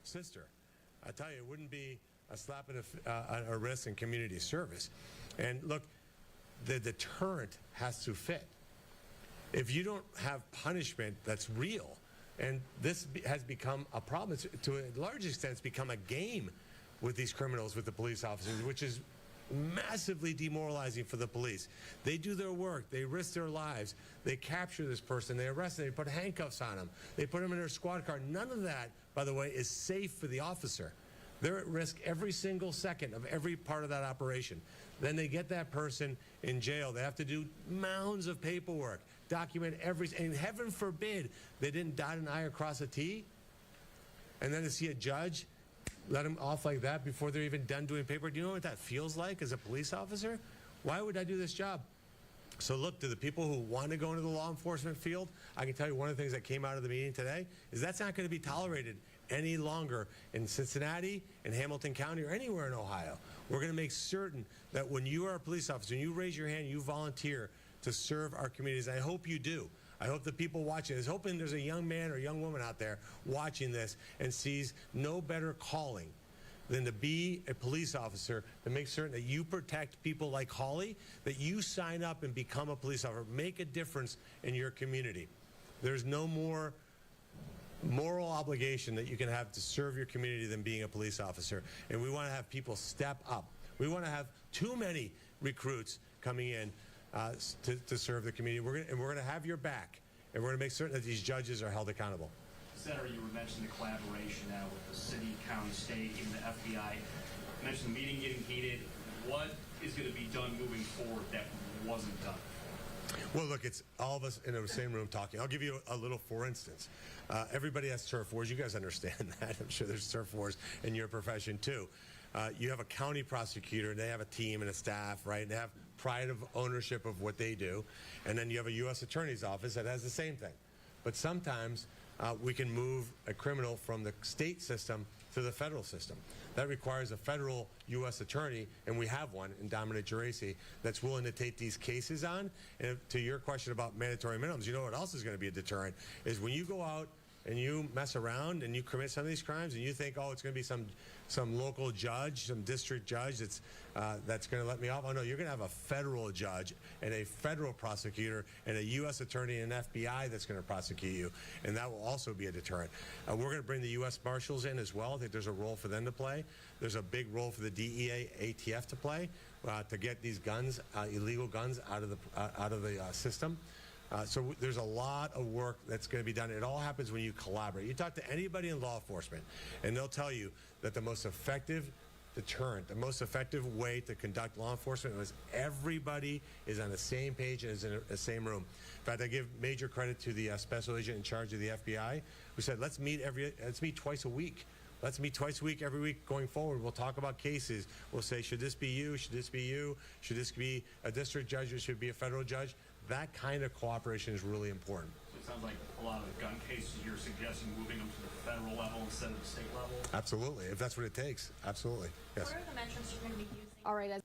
sister. I tell you, it wouldn't be a slap in a wrist in community service. And look, the deterrent has to fit. If you don't have punishment that's real, and this has become a problem, to a large extent, it's become a game with these criminals, with the police officers, which is massively demoralizing for the police. They do their work, they risk their lives, they capture this person, they arrest them, they put handcuffs on them, they put them in their squad car. None of that, by the way, is safe for the officer. They're at risk every single second of every part of that operation. Then they get that person in jail. They have to do mounds of paperwork, document and heaven forbid they didn't dot an I or cross a T. And then to see a judge let them off like that before they're even done doing paperwork. Do you know what that feels like as a police officer? Why would I do this job? So look, to the people who want to go into the law enforcement field, I can tell you one of the things that came out of the meeting today is that's not going to be tolerated any longer in Cincinnati, in Hamilton County, or anywhere in Ohio. We're going to make certain that when you are a police officer and you raise your hand, you volunteer to serve our communities. I hope you do. I hope the people watching this, hoping there's a young man or young woman out there watching this and sees no better calling than to be a police officer, to make certain that you protect people like Holly, that you sign up and become a police officer, make a difference in your community. There's no more moral obligation that you can have to serve your community than being a police officer. And we want to have people step up. We want to have too many recruits coming in to serve the community. We're going to have your back, and we're going to make certain that these judges are held accountable. Senator, you were mentioning the collaboration now with the city, county, state, even the FBI. You mentioned the meeting getting heated. What is going to be done moving forward that wasn't done? Well, look, it's all of us in the same room talking. I'll give you a little for instance. Everybody has turf wars. You guys understand that. I'm sure there's turf wars in your profession, too. You have a county prosecutor, and they have a team and a staff, right? And they have pride of ownership of what they do. And then you have a U.S. Attorney's Office that has the same thing. But sometimes we can move a criminal from the state system to the federal system. That requires a federal U.S. attorney, and we have one in Dominic Geraci, that's willing to take these cases on. And to your question about mandatory minimums, you know what else is going to be a deterrent is when you go out and you mess around and you commit some of these crimes and you think, oh, it's going to be some local judge, some district judge that's going to let me off. Oh, no, you're going to have a federal judge and a federal prosecutor and a U.S. attorney and an FBI that's going to prosecute you, and that will also be a deterrent. We're going to bring the U.S. Marshals in as well. I think there's a role for them to play. There's a big role for the DEA, ATF to play to get these guns, illegal guns, out of the system. So there's a lot of work that's going to be done. It all happens when you collaborate. You talk to anybody in law enforcement, and they'll tell you that the most effective deterrent, the most effective way to conduct law enforcement is everybody is on the same page and is in the same room. In fact, I give major credit to the special agent in charge of the FBI who said, let's meet twice a week. Let's meet twice a week, every week going forward. We'll talk about cases. We'll say, should this be you? Should this be you? Should this be a district judge or should it be a federal judge? That kind of cooperation is really important. So it sounds like a lot of the gun cases you're suggesting moving them to the federal level instead of the state level? Absolutely, if that's what it takes. Absolutely, yes. What are the metrics you're going to be using? All right, as